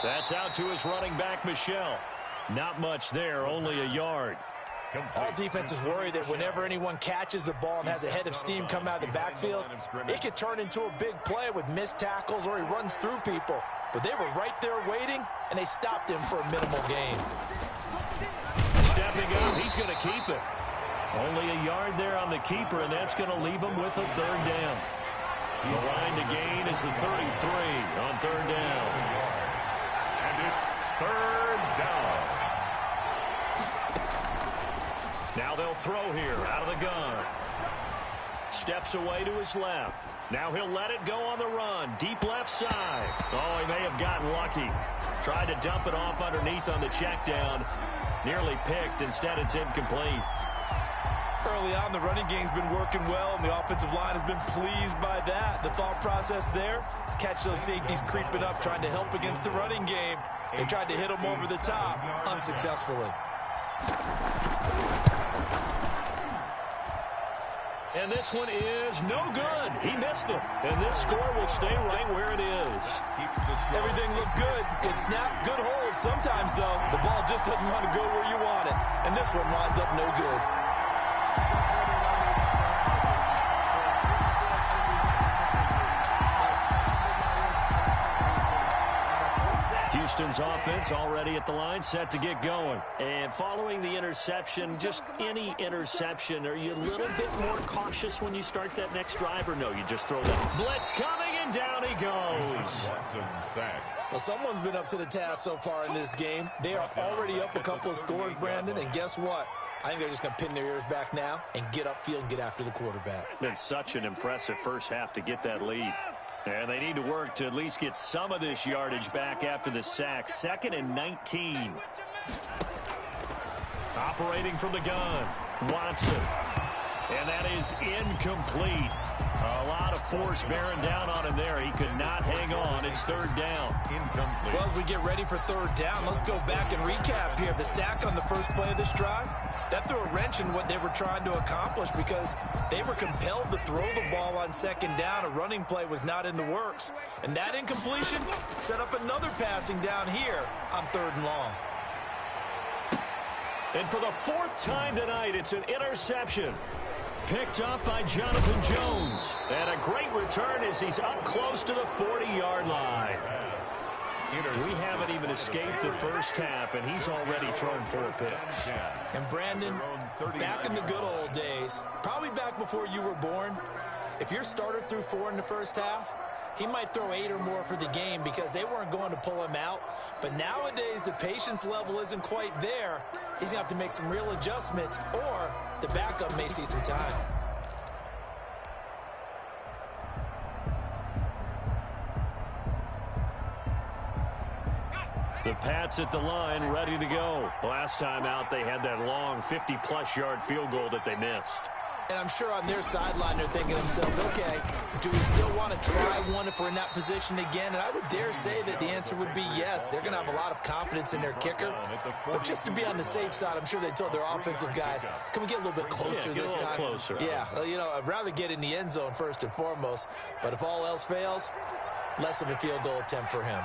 That's out to his running back, Michel. Not much there, only a yard. All defenses worry that whenever anyone catches the ball and has a head of steam come out of the backfield, it could turn into a big play with missed tackles or he runs through people. But they were right there waiting, and they stopped him for a minimal gain. Stepping up, he's going to keep it. Only a yard there on the keeper, and that's going to leave him with a third down. The line to gain is the 33 on third down. And it's third down. Now they'll throw here out of the gun. Steps away to his left. Now he'll let it go on the run. Deep left side. Oh, he may have gotten lucky. Tried to dump it off underneath on the check down. Nearly picked. Instead, it's incomplete. Early on, the running game's been working well, and the offensive line has been pleased by that. The thought process there, catch those safeties creeping up, trying to help against the running game. They tried to hit them over the top, unsuccessfully. And this one is no good. He missed it. And this score will stay right where it is. Everything looked good. Good snap, good hold. Sometimes, though, the ball just doesn't want to go where you want it. And this one winds up no good. Houston's offense already at the line, set to get going. And following the interception, just any interception, are you a little bit more cautious when you start that next drive, or no, you just throw that blitz coming, and down he goes. Well, someone's been up to the task so far in this game. They are already up a couple of scores, Brandon, and guess what? I think they're just going to pin their ears back now and get upfield and get after the quarterback. Been such an impressive first half to get that lead. And they need to work to at least get some of this yardage back after the sack. 2nd and 19. Operating from the gun, Watson. And that is incomplete. A lot of force bearing down on him there. He could not hang on. It's third down. Incomplete. Well, as we get ready for third down, let's go back and recap here. The sack on the first play of this drive, that threw a wrench in what they were trying to accomplish because they were compelled to throw the ball on second down. A running play was not in the works. And that incompletion set up another passing down here on third and long. And for the 4th time tonight, it's an interception. Picked up by Jonathan Jones. And a great return as he's up close to the 40-yard line. We haven't even escaped the first half, and he's already thrown 4 picks. And Brandon, back in the good old days, probably back before you were born, if your starter threw 4 in the first half, he might throw 8 or more for the game because they weren't going to pull him out. But nowadays, the patience level isn't quite there. He's going to have to make some real adjustments, or the backup may see some time. The Pats at the line, ready to go. Last time out, they had that long 50-plus yard field goal that they missed. And I'm sure on their sideline, they're thinking to themselves, okay, do we still want to try one if we're in that position again? And I would dare say that the answer would be yes. They're going to have a lot of confidence in their kicker. But just to be on the safe side, I'm sure they told their offensive guys, can we get a little bit closer this time? Closer. Yeah, well, you know, I'd rather get in the end zone first and foremost. But if all else fails, less of a field goal attempt for him.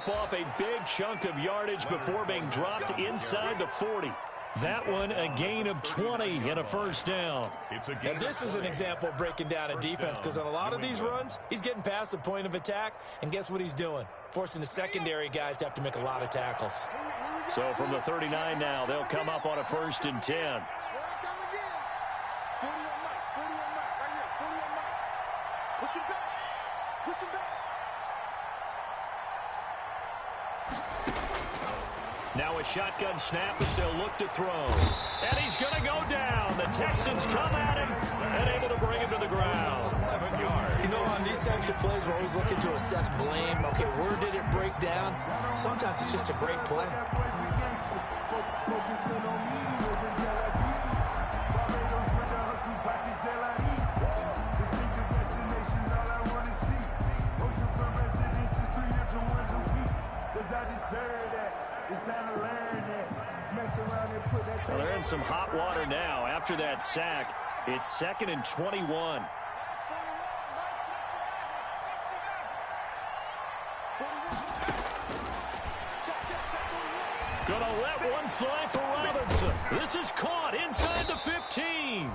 Off a big chunk of yardage before being dropped inside the 40. That one a gain of 20 and a first down. And this is an example of breaking down a defense because on a lot of these runs, he's getting past the point of attack, and guess what he's doing? Forcing the secondary guys to have to make a lot of tackles. So from the 39 now, they'll come up on a 1st and 10. Now a shotgun snap as they'll look to throw. And he's going to go down. The Texans come at him and able to bring him to the ground. 11 yards. You know, on these types of plays, we're always looking to assess blame. Okay, where did it break down? Sometimes it's just a great play. It's time to learn that. Mess around and put Well, they're in some hot water now. After that sack, it's 2nd and 21. Gonna let one fly for Robinson. This is caught inside the 15.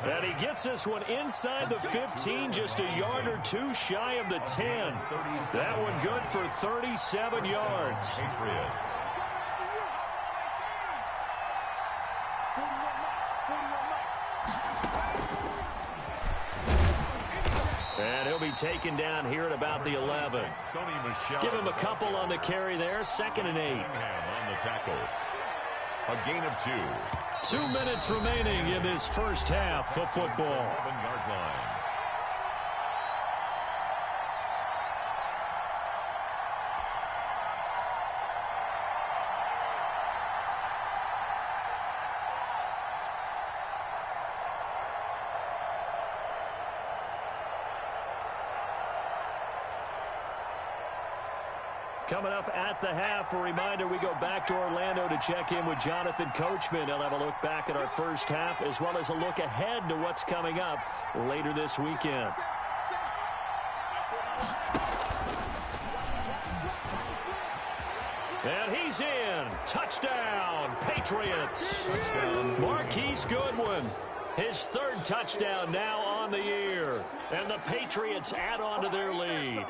And he gets this one inside the 15, just a yard or two shy of the 10. That one good for 37 yards. Patriots. And he'll be taken down here at about the 11. Give him a couple on the carry there. 2nd and 8. On the tackle. A gain of 2. 2 minutes remaining in this first half of football. 11-yard line. Coming up at the half, a reminder, we go back to Orlando to check in with Jonathan Coachman. He'll have a look back at our first half as well as a look ahead to what's coming up later this weekend. And he's in. Touchdown, Patriots. Touchdown. Marquise Goodwin. His 3rd touchdown now on the year. And the Patriots add on to their lead.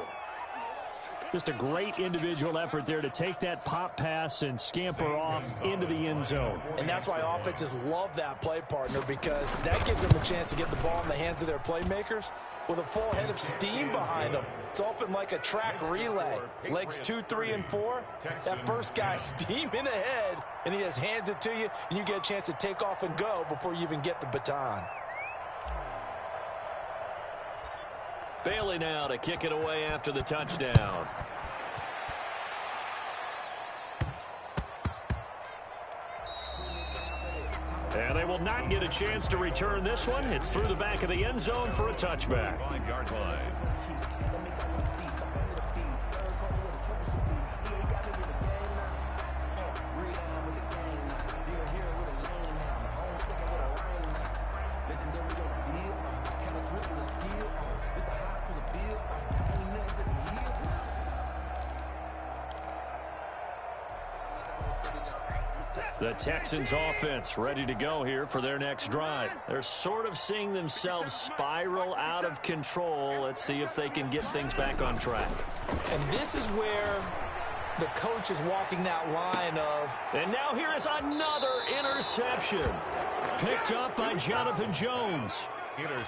Just a great individual effort there to take that pop pass and scamper off into the end zone. And that's why offenses love that play, partner, because that gives them a chance to get the ball in the hands of their playmakers with a full head of steam behind them. It's often like a track relay. Legs 2, 3, and 4. That first guy steaming ahead, and he just hands it to you, and you get a chance to take off and go before you even get the baton. Bailey now to kick it away after the touchdown. And they will not get a chance to return this one. It's through the back of the end zone for a touchback. 5-yard line. The Texans offense ready to go here for their next drive. They're sort of seeing themselves spiral out of control. Let's see if they can get things back on track. And this is where the coach is walking that line of... And now here is another interception. Picked up by Jonathan Jones.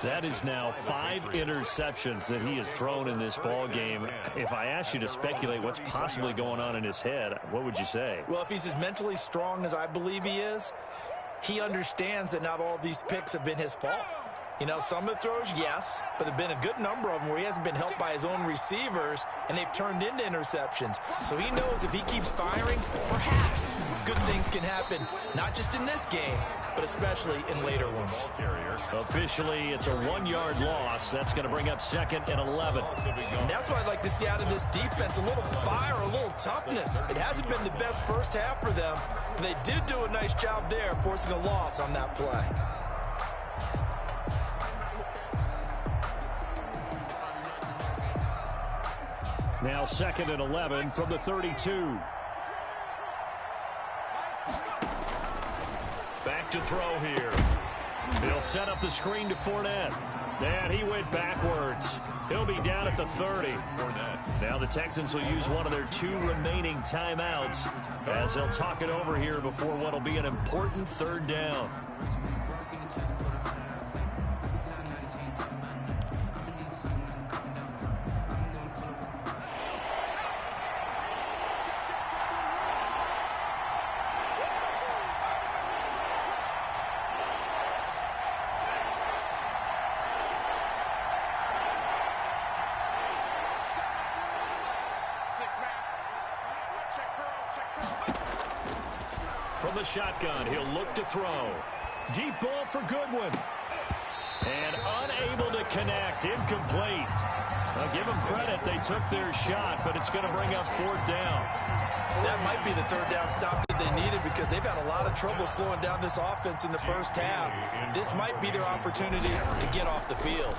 That is now 5 interceptions that he has thrown in this ball game. If I asked you to speculate what's possibly going on in his head, what would you say? Well, if he's as mentally strong as I believe he is, he understands that not all of these picks have been his fault. You know, some of the throws, yes, but there have been a good number of them where he hasn't been helped by his own receivers, and they've turned into interceptions. So he knows if he keeps firing, perhaps good things can happen, not just in this game, but especially in later ones. Officially, it's a 1-yard loss. That's going to bring up 2nd and 11. And that's what I'd like to see out of this defense, a little fire, a little toughness. It hasn't been the best first half for them, but they did do a nice job there forcing a loss on that play. Now 2nd and 11 from the 32. Back to throw here. He'll set up the screen to Fournette. And he went backwards. He'll be down at the 30. Now the Texans will use one of their 2 remaining timeouts as they'll talk it over here before what will be an important 3rd down. From the shotgun, he'll look to throw. Deep ball for Goodwin. And unable to connect. Incomplete. I'll give them credit. They took their shot, but it's going to bring up 4th down. That might be the third down stop that they needed because they've had a lot of trouble slowing down this offense in the first half. This might be their opportunity to get off the field.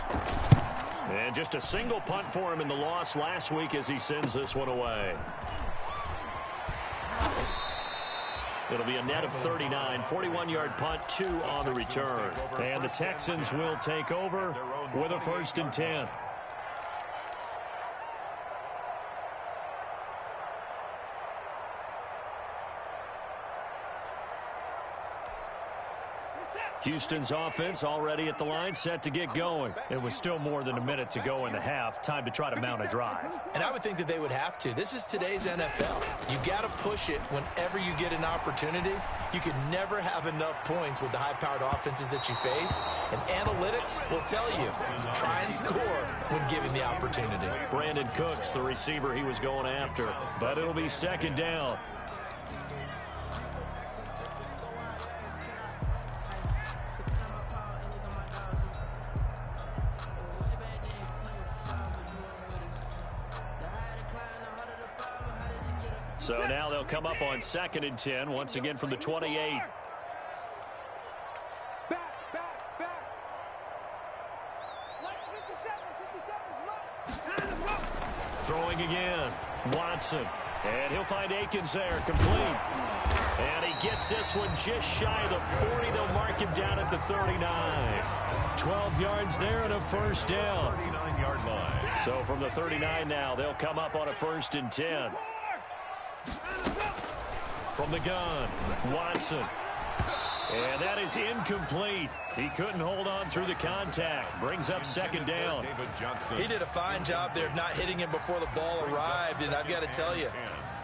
And just a single punt for him in the loss last week as he sends this one away. It'll be a net of 39, 41-yard punt, 2 on the return. And the Texans will take over with a 1st and 10. Houston's offense already at the line, set to get going. It was still more than a minute to go in the half. Time to try to mount a drive. And I would think that they would have to. This is today's NFL. You got to push it whenever you get an opportunity. You can never have enough points with the high-powered offenses that you face. And analytics will tell you, try and score when given the opportunity. Brandon Cooks, the receiver he was going after. But it'll be 2nd down. So now they'll come up on 2nd and 10, once again from the 28. Throwing again, Watson. And he'll find Akins there, complete. And he gets this one just shy of the 40. They'll mark him down at the 39. 12 yards there and a 1st down. 39-yard line. So from the 39 now, they'll come up on a 1st and 10. From the gun, Watson. And that is incomplete. He couldn't hold on through the contact. Brings up 2nd down. He did a fine job there of not hitting him before the ball arrived. And I've got to tell you,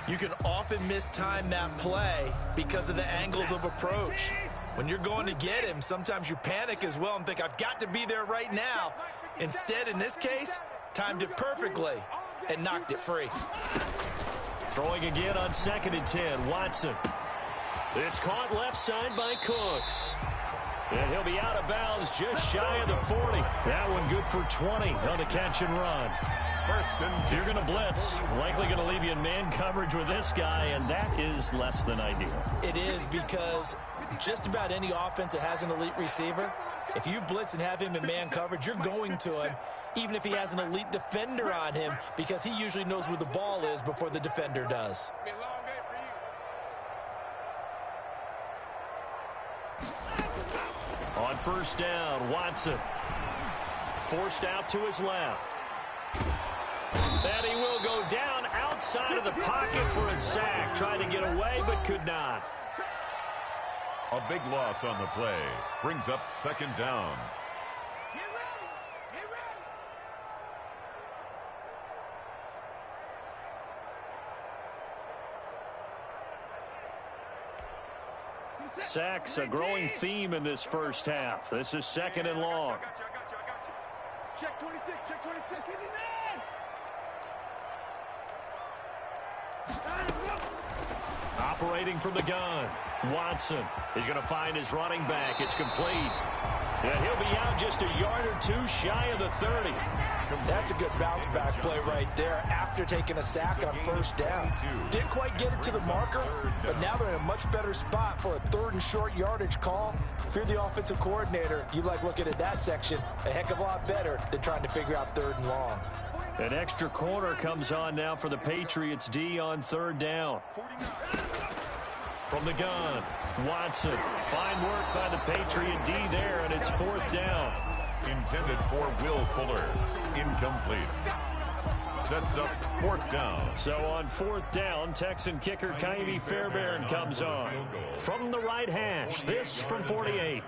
you can often mistime that play because of the angles of approach. When you're going to get him, sometimes you panic as well and think, I've got to be there right now. Instead, in this case, timed it perfectly and knocked it free. Throwing again on 2nd and 10, Watson. It's caught left side by Cooks. And he'll be out of bounds just shy of the 40. That one good for 20 on the catch and run. If you're going to blitz, likely going to leave you in man coverage with this guy, and that is less than ideal. It is, because just about any offense that has an elite receiver, if you blitz and have him in man coverage, you're going to him, even if he has an elite defender on him, because he usually knows where the ball is before the defender does. On 1st down, Watson. Forced out to his left. And he will go down outside of the pocket for a sack. Tried to get away, but could not. A big loss on the play. Brings up 2nd down. Sacks, a growing theme in this first half. This is 2nd and long. Check 26, check 26, hit him in! Operating from the gun, Watson is going to find his running back. It's complete. And he'll be out just a yard or 2 shy of the 30. That's a good bounce back play right there after taking a sack on 1st down. Didn't quite get it to the marker, but now they're in a much better spot for a 3rd and short yardage call. If you're the offensive coordinator, you like looking at that section a heck of a lot better than trying to figure out 3rd and long. An extra corner comes on now for the Patriots D on 3rd down. From the gun, Watson. Fine work by the Patriot D there, and it's 4th down. Intended for Will Fuller. Incomplete. Sets up 4th down. So on 4th down, Texan kicker Ka'imi Fairbairn comes on. From the right hash, this from 48.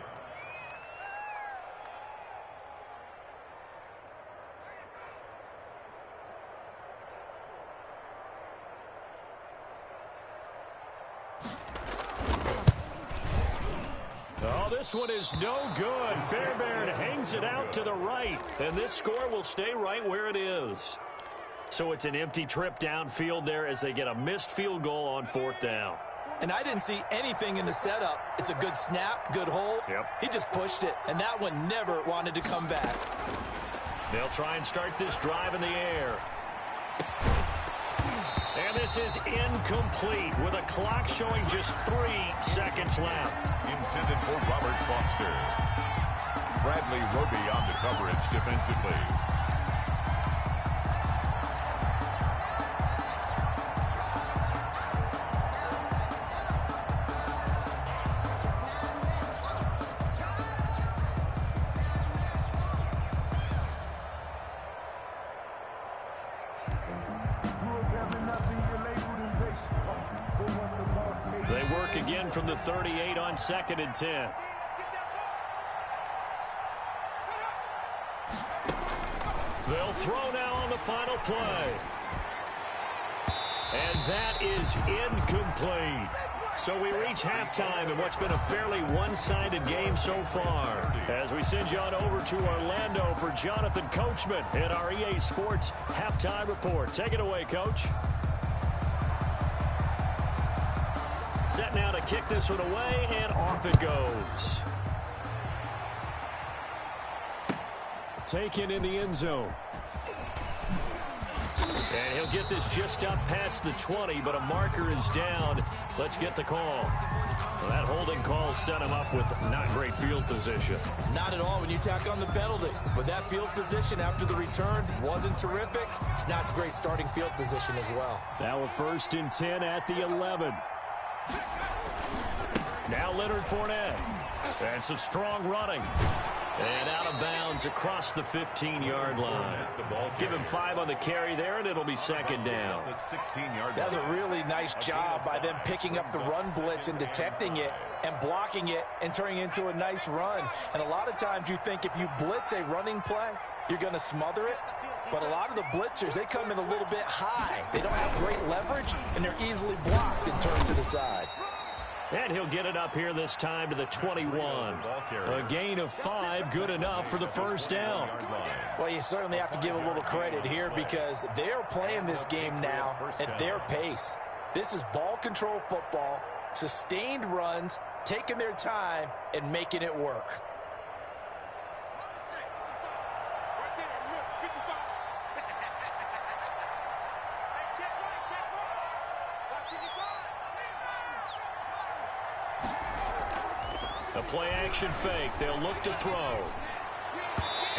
Oh, this one is no good. Fairbairn hangs it out to the right, and this score will stay right where it is. So it's an empty trip downfield there as they get a missed field goal on 4th down. And I didn't see anything in the setup. It's a good snap, good hold. Yep. He just pushed it, and that one never wanted to come back. They'll try and start this drive in the air. And this is incomplete with a clock showing just 3 seconds left. Intended for Robert Foster. Bradley Roby on the coverage defensively. They work again from the 38 on 2nd and 10. They'll throw now on the final play. And that is incomplete. So we reach halftime in what's been a fairly one-sided game so far. As we send you on over to Orlando for Jonathan Coachman in our EA Sports Halftime Report. Take it away, Coach. Set now to kick this one away, and off it goes. Taken in the end zone. And he'll get this just up past the 20, but a marker is down. Let's get the call. Well, that holding call set him up with not great field position. Not at all when you tack on the penalty. But that field position after the return wasn't terrific. It's not a great starting field position as well. Now a 1st and 10 at the 11. Now Leonard Fournette. And some strong running. And out of bounds across the 15-yard line. Give him 5 on the carry there, and it'll be 2nd down. That's a really nice job by them picking up the run blitz and detecting it and blocking it and turning it into a nice run. And a lot of times you think if you blitz a running play, you're going to smother it. But a lot of the blitzers, they come in a little bit high. They don't have great leverage, and they're easily blocked and turned to the side. And he'll get it up here this time to the 21. A gain of 5, good enough for the 1st down. Well, you certainly have to give a little credit here because they're playing this game now at their pace. This is ball control football, sustained runs, taking their time, and making it work. A play-action fake. They'll look to throw.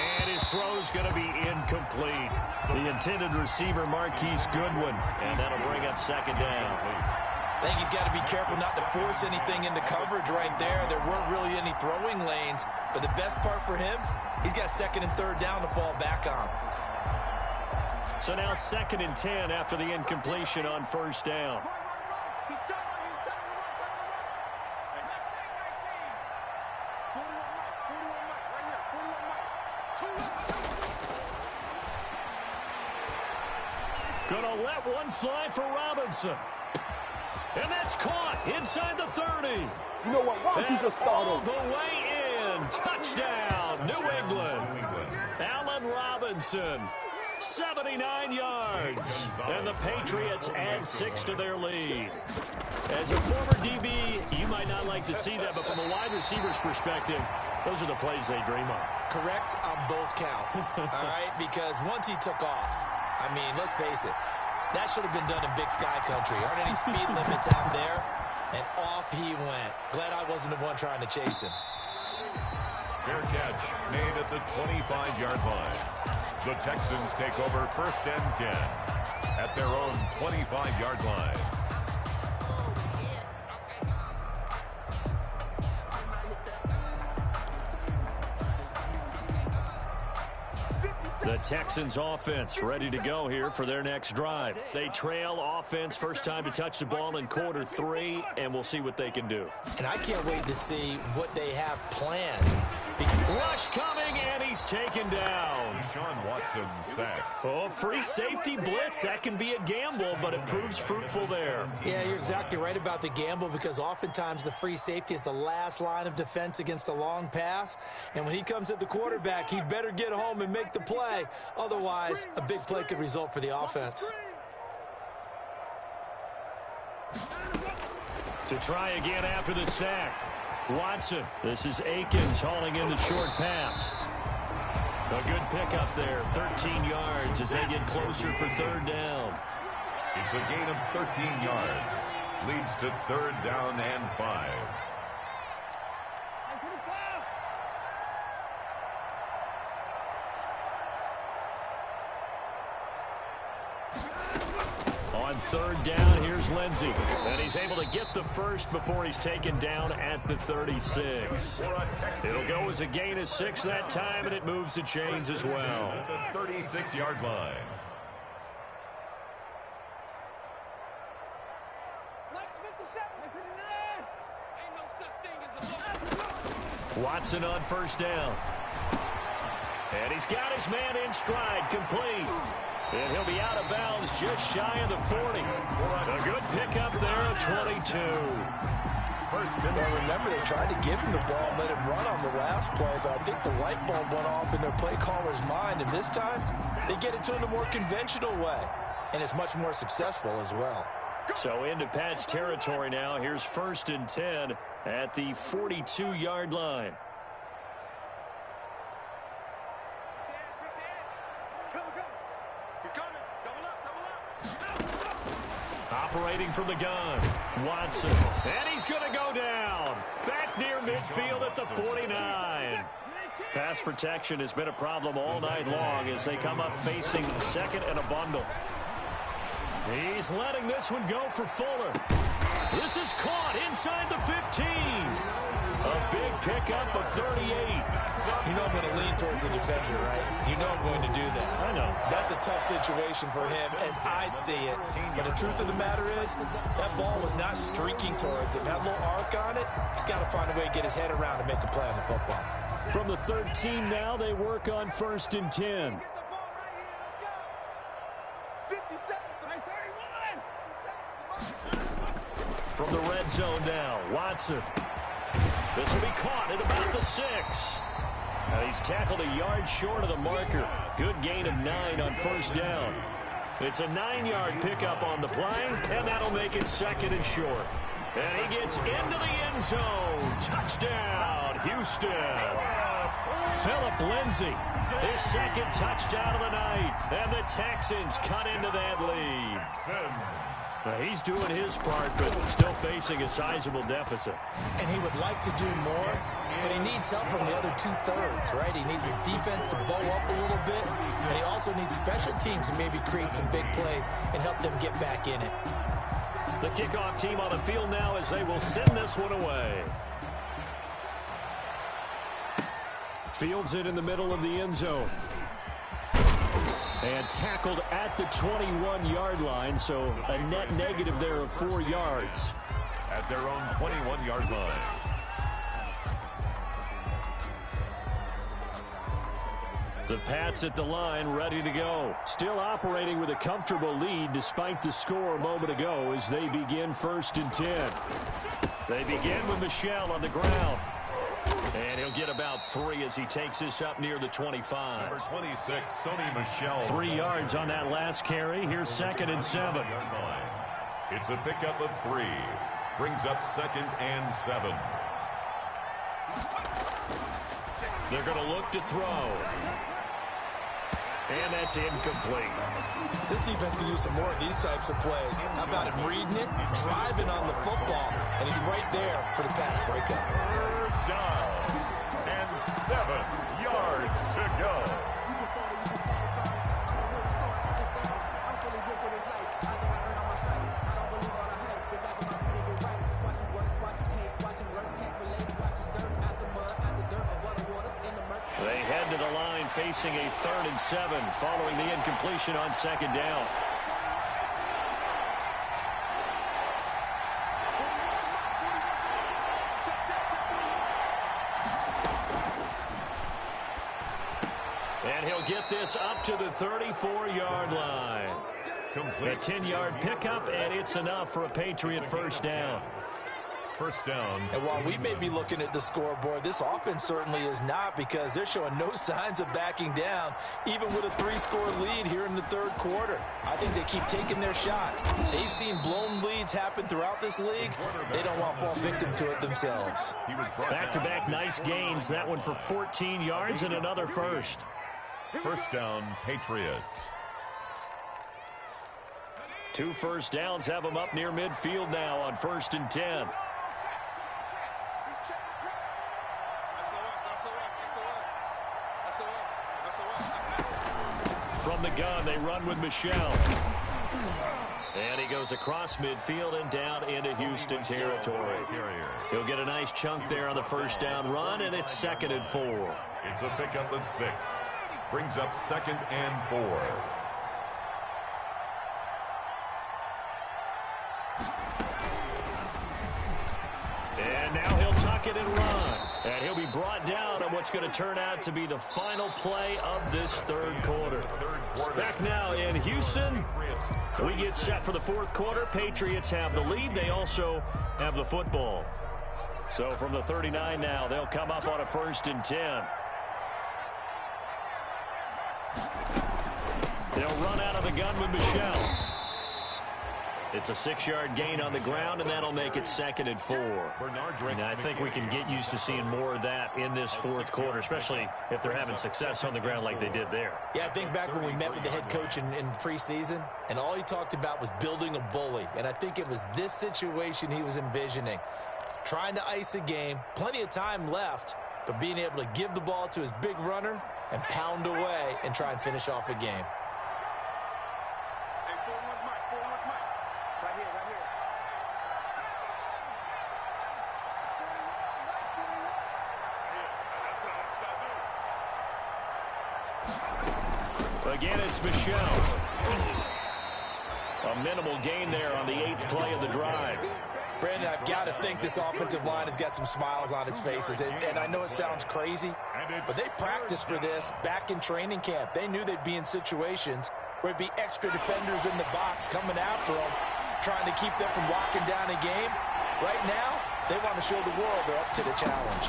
And his throw's going to be incomplete. The intended receiver, Marquise Goodwin. And that'll bring up 2nd down. I think he's got to be careful not to force anything into coverage right there. There weren't really any throwing lanes. But the best part for him, he's got 2nd and 3rd down to fall back on. So now 2nd and 10 after the incompletion on 1st down. Gonna let one fly for Robinson. And that's caught inside the 30. You know what? Why don't you just start all over? the way in. Touchdown, New England. Allen Robinson, 79 yards. And the Patriots add 6 to their lead. As a former DB, you might not like to see that, but from a wide receiver's perspective, those are the plays they dream of. Correct on both counts, all right? Because once he took off, I mean, let's face it, that should have been done in Big Sky Country. Aren't any speed limits out there? And off he went. Glad I wasn't the one trying to chase him. Fair catch made at the 25-yard line. The Texans take over 1st and 10 at their own 25-yard line. The Texans offense ready to go here for their next drive. They trail offense, first time to touch the ball in quarter 3, and we'll see what they can do. And I can't wait to see what they have planned. Rush coming, and he's taken down. Deshaun Watson sacked. Oh, free safety blitz. That can be a gamble, but it proves fruitful there. Yeah, you're exactly right about the gamble because oftentimes the free safety is the last line of defense against a long pass. And when he comes at the quarterback, he'd better get home and make the play. Otherwise, a big play could result for the offense. To try again after the sack. Watson. This is Akins hauling in the short pass. A good pickup there. 13 yards as they get closer for 3rd down. It's a gain of 13 yards. Leads to 3rd down and 5. On 3rd down, here's Lindsey. And he's able to get the first before he's taken down at the 36. It'll go as a gain of 6 that time, and it moves the chains as well. At the 36-yard line. Watson on 1st down. And he's got his man in stride, complete. And he'll be out of bounds just shy of the 40. A good pickup there at 22. Well, remember, they tried to give him the ball and let him run on the last play, but I think the light bulb went off in their play caller's mind, and this time they get it to him the more conventional way, and it's much more successful as well. So into Pat's territory now. Here's 1st and 10 at the 42-yard line. Operating from the gun, Watson. And he's going to go down. Back near midfield at the 49. Pass protection has been a problem all night long as they come up facing 2nd and a bundle. He's letting this one go for Fuller. This is caught inside the 15. A big pickup of 38. You know I'm going to lean towards the defender, right? You know I'm going to do that. I know. That's a tough situation for him as I see it. But the truth of the matter is, that ball was not streaking towards him. That little arc on it, he's got to find a way to get his head around and make a play on the football. From the 13 now, they work on 1st and 10. From the red zone now, Watson. This will be caught at about the 6. And he's tackled a yard short of the marker. Good gain of 9 on 1st down. It's a 9-yard pickup on the play, and that'll make it 2nd and short. And he gets into the end zone. Touchdown, Houston. Philip Lindsay, his 2nd touchdown of the night. And the Texans cut into that lead. He's doing his part, but still facing a sizable deficit. And he would like to do more, but he needs help from the other 2/3, right? He needs his defense to bow up a little bit, and he also needs special teams to maybe create some big plays and help them get back in it. The kickoff team on the field now as they will send this one away. Fields it in the middle of the end zone. And tackled at the 21-yard line, so a net negative there of 4 yards. At their own 21-yard line. The Pats at the line, ready to go. Still operating with a comfortable lead despite the score a moment ago as they begin 1st and 10. They begin with Michel on the ground. And he'll get about 3 as he takes this up near the 25. Number 26, Sony Michel. 3 yards on that last carry. Here's 2nd and 7. It's a pickup of 3. Brings up 2nd and 7. They're going to look to throw. And that's incomplete. This defense can use some more of these types of plays. How about him reading it, driving on the football, and he's right there for the pass breakup. 3rd down and 7 yards to go. They head to the line facing a 3rd and 7 following the incompletion on 2nd down. And he'll get this up to the 34-yard line. A 10-yard pickup, and it's enough for a Patriot 1st down. 1st down. And while we may be looking at the scoreboard, this offense certainly is not, because they're showing no signs of backing down, even with a 3-score lead here in the 3rd quarter. I think they keep taking their shots. They've seen blown leads happen throughout this league. They don't want to fall victim to it themselves. Back-to-back nice gains. That one for 14 yards and another first. 1st down, Patriots. 2 first downs have them up near midfield now on 1st and 10. From the gun, they run with Michelle. And he goes across midfield and down into Houston territory. He'll get a nice chunk there on the first down run, and it's 2nd and 4. It's a pickup of 6. Brings up 2nd and 4. And now he'll tuck it and run. And he'll be brought down on what's going to turn out to be the final play of this 3rd quarter. Back now in Houston. We get set for the 4th quarter. Patriots have the lead. They also have the football. So from the 39 now, they'll come up on a 1st and 10. They'll run out of the gun with Michelle. It's a 6-yard gain on the ground, and that'll make it 2nd and 4. And I think we can get used to seeing more of that in this 4th quarter, especially if they're having success on the ground like they did there. Yeah, I think back when we met with the head coach in preseason, and all he talked about was building a bully. And I think it was this situation he was envisioning. Trying to ice a game, plenty of time left, but being able to give the ball to his big runner and pound away and try and finish off a game. Again, it's Michelle. A minimal gain there on the 8th play of the drive. Brandon, I've got to think this offensive line has got some smiles on its faces. And I know it sounds crazy, but they practiced for this back in training camp. They knew they'd be in situations where it'd be extra defenders in the box coming after them, trying to keep them from locking down a game. Right now, they want to show the world they're up to the challenge.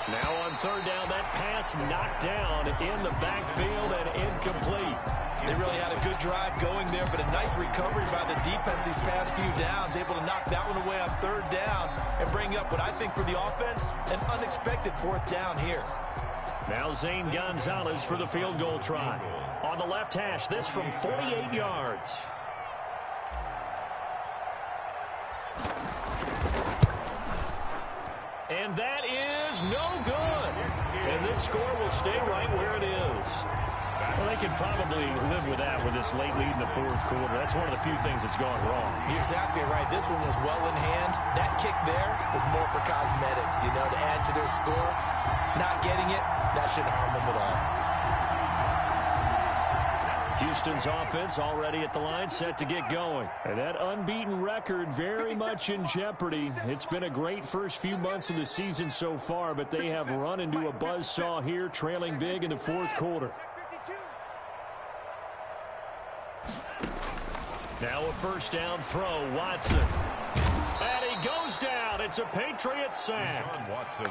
Now on 3rd down, that pass knocked down in the backfield and incomplete. They really had a good drive going there, but a nice recovery by the defense these past few downs, able to knock that one away on 3rd down and bring up what I think for the offense, an unexpected 4th down here. Now Zane Gonzalez for the field goal try. On the left hash, this from 48 yards. And that is no good. And this score will stay right where it is. Well, they can probably live with that with this late lead in the 4th quarter. That's one of the few things that's gone wrong. You're exactly right. This one was well in hand. That kick there was more for cosmetics, you know, to add to their score. Not getting it, that shouldn't harm them at all. Houston's offense already at the line, set to get going. And that unbeaten record very much in jeopardy. It's been a great first few months of the season so far, but they have run into a buzzsaw here, trailing big in the 4th quarter. Now a 1st down throw, Watson. And he goes down. It's a Patriot sack.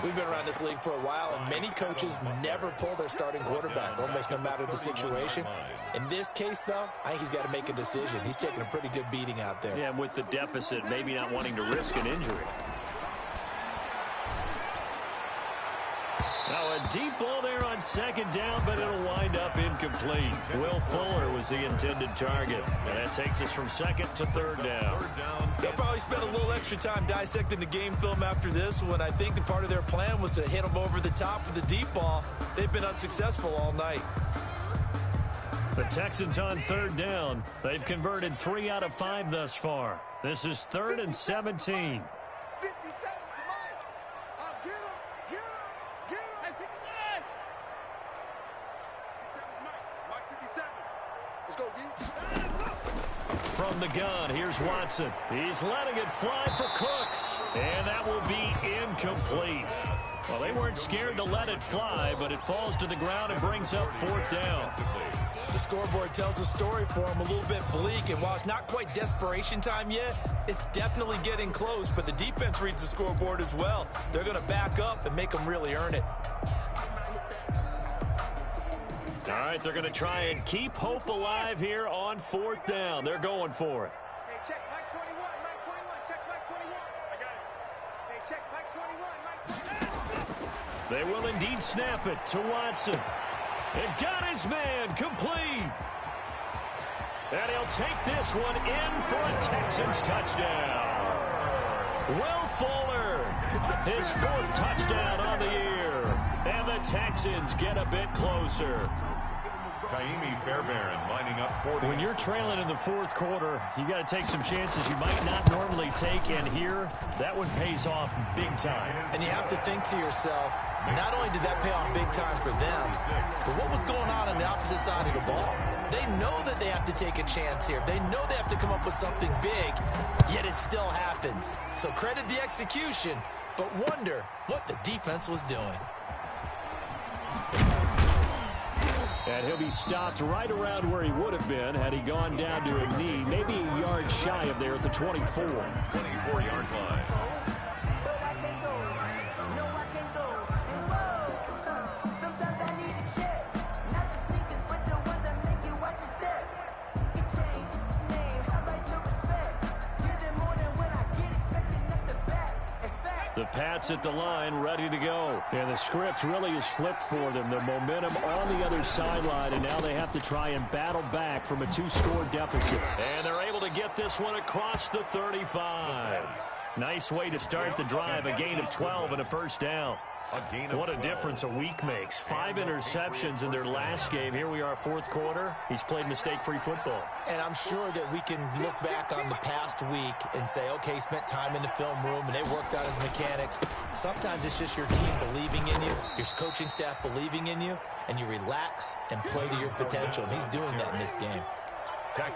We've been around this league for a while, and many coaches never pull their starting quarterback, almost no matter the situation. In this case, though, I think he's got to make a decision. He's taking a pretty good beating out there. Yeah, with the deficit, maybe not wanting to risk an injury. Now a deep ball there on 2nd down, but it'll wind up incomplete. Will Fuller was the intended target. And that takes us from 2nd to 3rd down. They'll probably spend a little extra time dissecting the game film after this one. I think that part of their plan was to hit them over the top with the deep ball. They've been unsuccessful all night. The Texans on 3rd down. They've converted 3 out of 5 thus far. This is 3rd and 17. From the gun, here's Watson. He's letting it fly for Cooks. And that will be incomplete. Well, they weren't scared to let it fly, but it falls to the ground and brings up 4th down. The scoreboard tells a story for them, a little bit bleak, and while it's not quite desperation time yet, it's definitely getting close, but the defense reads the scoreboard as well. They're going to back up and make them really earn it. All right, they're going to try and keep hope alive here on 4th down. They're going for it. Hey, check Mike 21, Mike 21, check Mike 21. I got it. Hey, check Mike 21, Mike 21. They will indeed snap it to Watson. It got his man complete. And he'll take this one in for a Texans touchdown. Will Fuller, his 4th touchdown on the year. And the Texans get a bit closer. Kaimi Fairbairn lining up for When you're trailing in the 4th quarter, you got to take some chances you might not normally take, and here, that one pays off big time. And you have to think to yourself, not only did that pay off big time for them, but what was going on the opposite side of the ball? They know that they have to take a chance here. They know they have to come up with something big, yet it still happens. So credit the execution, but wonder what the defense was doing. And he'll be stopped right around where he would have been had he gone down to a knee, maybe a yard shy of there at the 24. 24-yard line. The Pats at the line, ready to go. And the script really is flipped for them. The momentum on the other sideline, and now they have to try and battle back from a 2-score deficit. And they're able to get this one across the 35. Nice way to start the drive, a gain of 12 and a first down. What a difference a week makes. 5 interceptions in their last game. Here we are, 4th quarter. He's played mistake-free football. And I'm sure that we can look back on the past week and say, okay, he spent time in the film room and they worked out his mechanics. Sometimes it's just your team believing in you, your coaching staff believing in you, and you relax and play to your potential. And he's doing that in this game.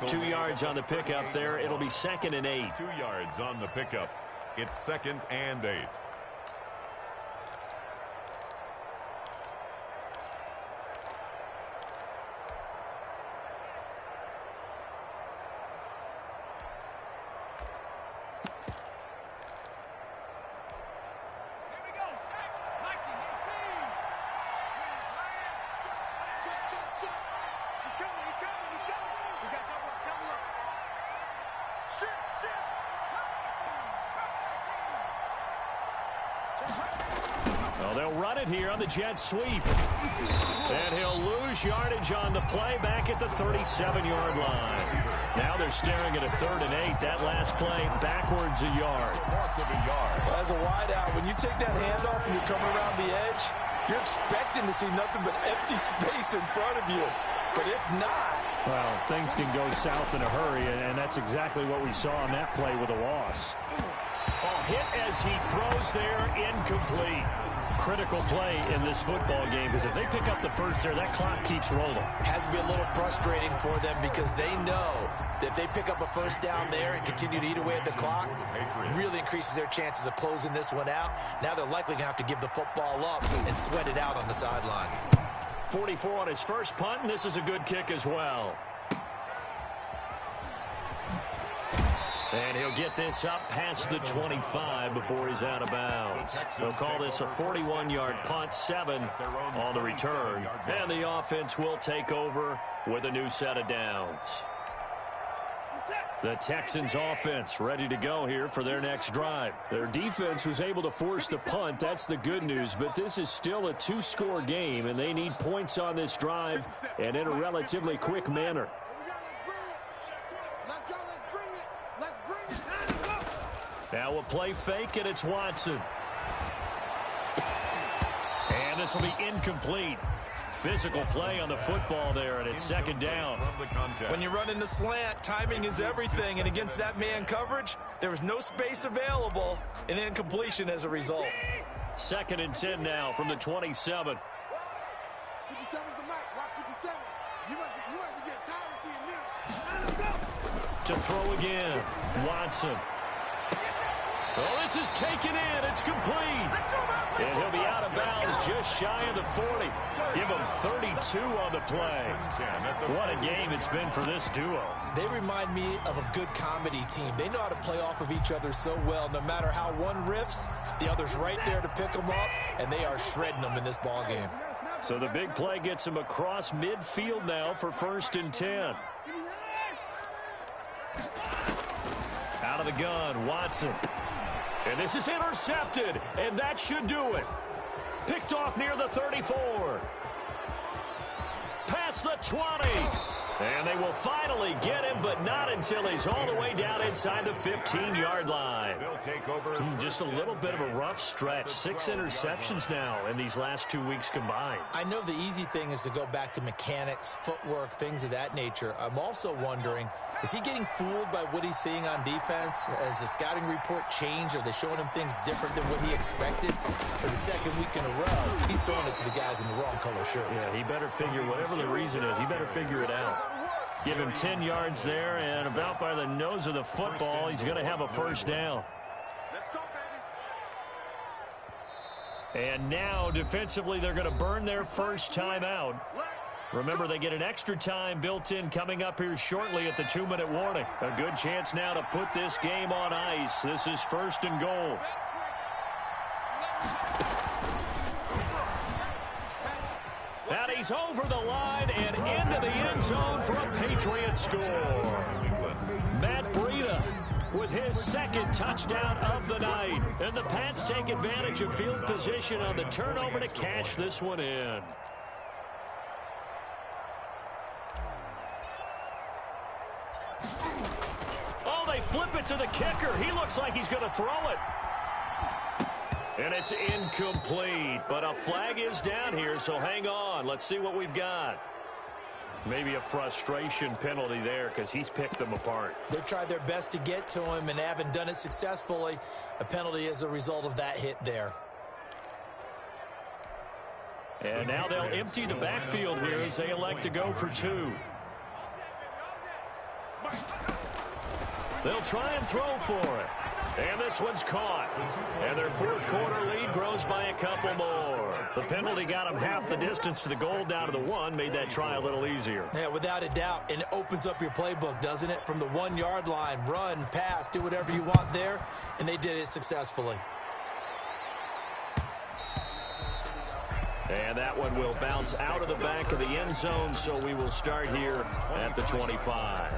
2 yards on the pickup there. It'll be 2nd and 8. 2 yards on the pickup. It's 2nd and 8. Well, they'll run it here on the jet sweep. And he'll lose yardage on the play back at the 37-yard line. Now they're staring at a 3rd and 8. That last play backwards a yard. Well, as a wideout, when you take that handoff and you're coming around the edge, you're expecting to see nothing but empty space in front of you. But if not... Well, things can go south in a hurry, and that's exactly what we saw on that play with a loss. Hit as he throws there, incomplete. Critical play in this football game, because if they pick up the first there, that clock keeps rolling. Has to be a little frustrating for them because they know that if they pick up a first down there and continue to eat away at the clock, really increases their chances of closing this one out. Now they're likely going to have to give the football up and sweat it out on the sideline. 44 on his first punt, and this is a good kick as well. And he'll get this up past the 25 before he's out of bounds. They'll call this a 41-yard punt, 7 on the return. And the offense will take over with a new set of downs. The Texans offense ready to go here for their next drive. Their defense was able to force the punt. That's the good news. But this is still a 2-score game, and they need points on this drive and in a relatively quick manner. Now we'll play fake, and it's Watson. And this will be incomplete. Physical play on the football there, and it's 2nd down. When you run in the slant, timing is everything, and against that man coverage, there was no space available, and incompletion as a result. 2nd and 10 now from the 27. 57's the mic. Watch 57. You must be getting tired of seeing this. To throw again, Watson. Oh, this is taken in. It's complete. And he'll be out of bounds just shy of the 40. Give him 32 on the play. What a game it's been for this duo. They remind me of a good comedy team. They know how to play off of each other so well. No matter how one riffs, the other's right there to pick them up, and they are shredding them in this ball game. So the big play gets him across midfield now for 1st and 10. Out of the gun, Watson. And this is intercepted, and that should do it. Picked off near the 34. Past the 20. And they will finally get him, but not until he's all the way down inside the 15-yard line. They'll take over. Just a little bit of a rough stretch. 6 interceptions now in these last 2 weeks combined. I know the easy thing is to go back to mechanics, footwork, things of that nature. I'm also wondering, is he getting fooled by what he's seeing on defense? Has the scouting report changed? Are they showing him things different than what he expected? For the second week in a row, he's throwing it to the guys in the wrong color shirts. Yeah, he better figure, whatever the reason is, he better figure it out. Give him 10 yards there, and about by the nose of the football, he's going to have a first down. And now, defensively, they're going to burn their first time out. Remember, they get an extra time built in coming up here shortly at the 2-minute warning. A good chance now to put this game on ice. This is 1st and goal. And he's over the line and into the end zone for a Patriot score. Matt Breida with his 2nd touchdown of the night. And the Pats take advantage of field position on the turnover to cash this one in. Oh, they flip it to the kicker. He looks like he's going to throw it. And it's incomplete, but a flag is down here, so hang on. Let's see what we've got. Maybe a frustration penalty there because he's picked them apart. They've tried their best to get to him and haven't done it successfully. A penalty is a result of that hit there. And now they'll empty the backfield here as they elect to go for 2. They'll try and throw for it. And this one's caught. And their 4th quarter lead grows by a couple more. The penalty got them half the distance to the goal down to the 1, made that try a little easier. Yeah, without a doubt. And it opens up your playbook, doesn't it? From the 1-yard line, run, pass, do whatever you want there. And they did it successfully. And that one will bounce out of the back of the end zone, so we will start here at the 25.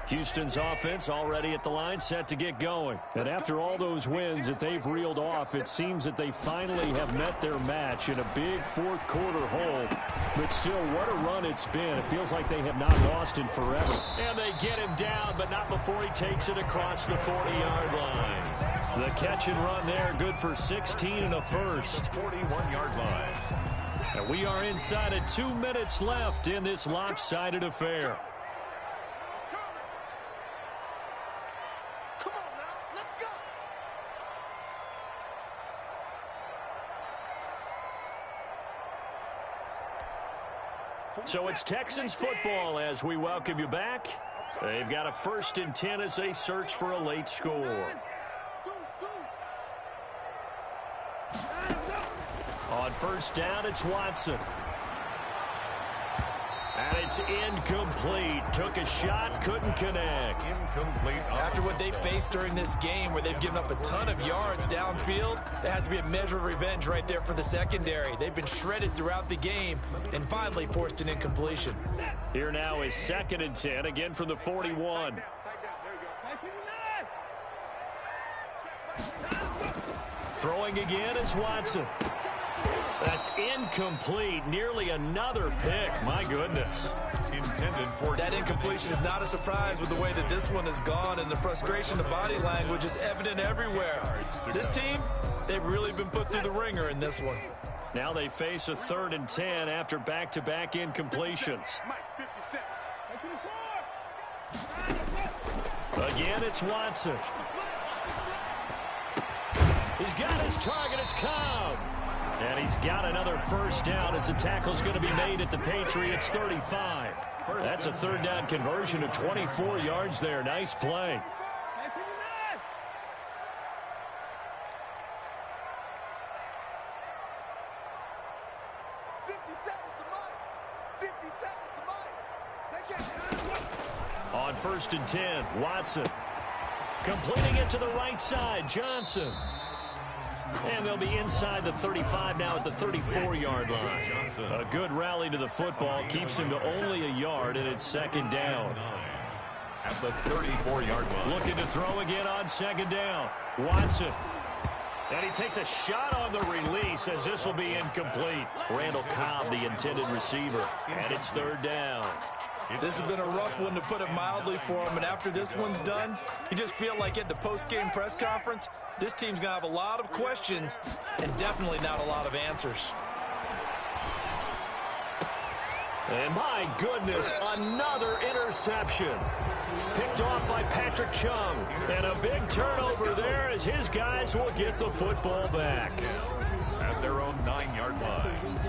Houston's offense already at the line, set to get going. And after all those wins that they've reeled off, it seems that they finally have met their match in a big 4th quarter hole. But still, what a run it's been. It feels like they have not lost in forever. And they get him down, but not before he takes it across the 40-yard line. The catch and run there, good for 16 and a first. 41-yard line. And we are inside of 2 minutes left in this lopsided affair. So it's Texans football as we welcome you back. They've got a 1st and 10 as they search for a late score. On 1st down, it's Watson. And it's incomplete. Took a shot, couldn't connect. Incomplete. After what they faced during this game where they've given up a ton of yards downfield, there has to be a measure of revenge right there for the secondary. They've been shredded throughout the game and finally forced an incompletion. Here now is 2nd and 10, again from the 41. Throwing again is Watson. That's incomplete. Nearly another pick. My goodness. Intended for that incompletion is not a surprise with the way that this one has gone, and the frustration, the body language is evident everywhere. This team, they've really been put through the ringer in this one. Now they face a 3rd and 10 after back-to-back incompletions. Again, it's Watson. He's got his target. It's Cobb. And he's got another first down as the tackle's going to be made at the Patriots 35. That's a 3rd down conversion of 24 yards there. Nice play. On 1st and 10, Watson completing it to the right side. Johnson. And they'll be inside the 35 now at the 34-yard line. A good rally to the football keeps him to only a yard, and it's second down. At the 34-yard line. Looking to throw again on second down. Watson. And he takes a shot on the release as this will be incomplete. Randall Cobb, the intended receiver. And it's third down. This has been a rough one, to put it mildly, for him. And after this one's done, you just feel like at the post-game press conference, this team's going to have a lot of questions and definitely not a lot of answers. And my goodness, another interception. Picked off by Patrick Chung. And a big turnover there as his guys will get the football back. At their own 9-yard line.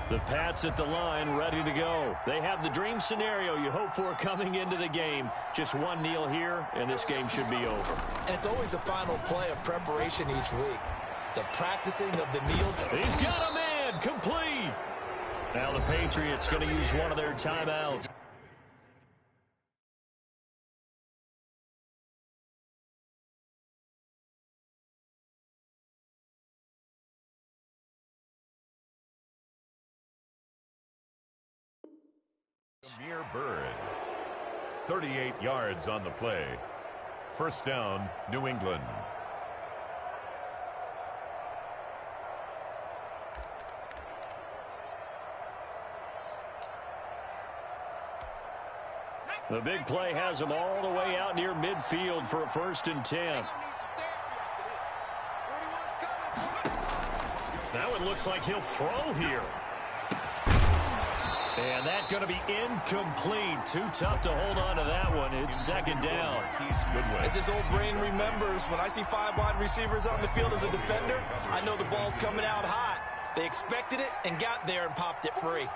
The Pats at the line, ready to go. They have the dream scenario you hope for coming into the game. Just one kneel here, and this game should be over. And it's always the final play of preparation each week. The practicing of the kneel. He's got a man, complete. Now the Patriots going to use one of their timeouts. Amir Bird. 38 yards on the play. First down, New England. The big play has him all the way out near midfield for a 1st and 10. That one looks like he'll throw here. And that's going to be incomplete. Too tough to hold on to that one. It's second down. As his old brain remembers, when I see 5 wide receivers on the field as a defender, I know the ball's coming out hot. They expected it and got there and popped it free.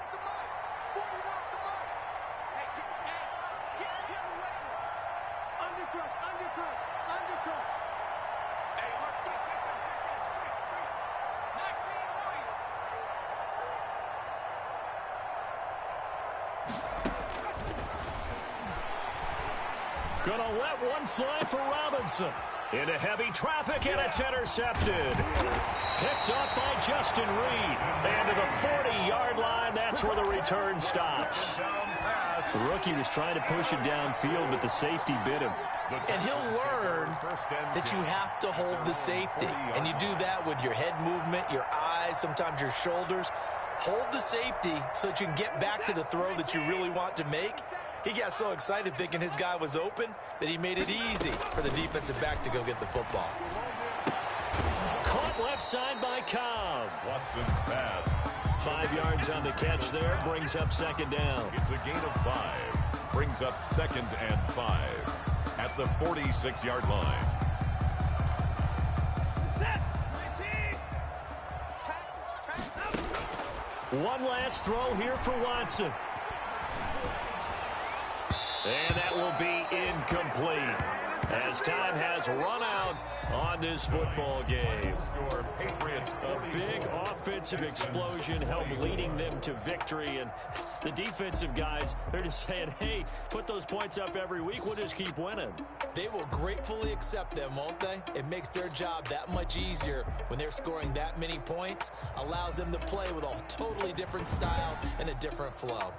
Gonna let one fly for Robinson. Into heavy traffic, and it's intercepted. Picked up by Justin Reed. And to the 40-yard line, that's where the return stops. The rookie was trying to push it downfield, but the safety bit him. And he'll learn that you have to hold the safety. And you do that with your head movement, your eyes, sometimes your shoulders. Hold the safety so that you can get back to the throw that you really want to make. He got so excited thinking his guy was open that he made it easy for the defensive back to go get the football. Caught left side by Cobb. Watson's pass. 5 yards on the catch there, brings up second down. It's a gain of 5. Brings up 2nd and 5 at the 46-yard line. One last throw here for Watson. And that will be incomplete as time has run out on this football game. A big offensive explosion helped leading them to victory. And the defensive guys, they're just saying, hey, put those points up every week. We'll just keep winning. They will gratefully accept them, won't they? It makes their job that much easier when they're scoring that many points. Allows them to play with a totally different style and a different flow.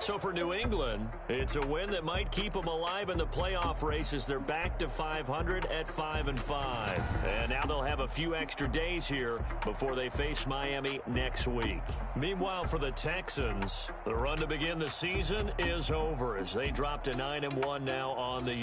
So for New England, it's a win that might keep them alive in the playoff races. They're back to 500 at 5-5. And now they'll have a few extra days here before they face Miami next week. Meanwhile, for the Texans, the run to begin the season is over as they drop to 9-1 now on the